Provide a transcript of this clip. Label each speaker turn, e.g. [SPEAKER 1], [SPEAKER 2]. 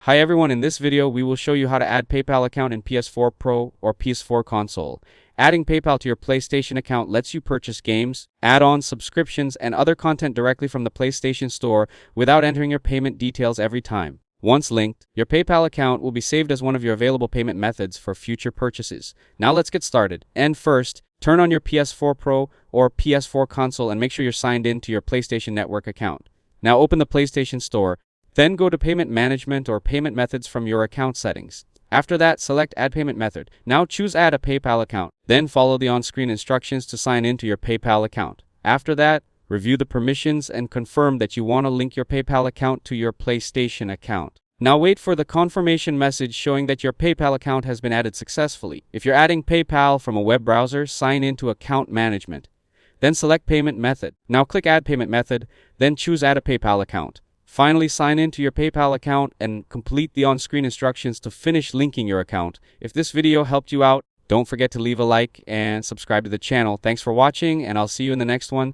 [SPEAKER 1] Hi everyone, in this video we will show you how to add PayPal account in PS4 Pro or PS4 console. Adding PayPal to your PlayStation account lets you purchase games, add-ons, subscriptions, and other content directly from the PlayStation Store without entering your payment details every time. Once linked, your PayPal account will be saved as one of your available payment methods for future purchases. Now let's get started. And first, turn on your PS4 Pro or PS4 console and make sure you're signed in to your PlayStation Network account. Now open the PlayStation Store. Then go to Payment Management or Payment Methods from your account settings. After that, select Add Payment Method. Now choose Add a PayPal account. Then follow the on-screen instructions to sign into your PayPal account. After that, review the permissions and confirm that you want to link your PayPal account to your PlayStation account. Now wait for the confirmation message showing that your PayPal account has been added successfully. If you're adding PayPal from a web browser, sign into Account Management. Then select Payment Method. Now click Add Payment Method, then choose Add a PayPal account. Finally, sign in to your PayPal account and complete the on-screen instructions to finish linking your account. If this video helped you out, don't forget to leave a like and subscribe to the channel. Thanks for watching, and I'll see you in the next one.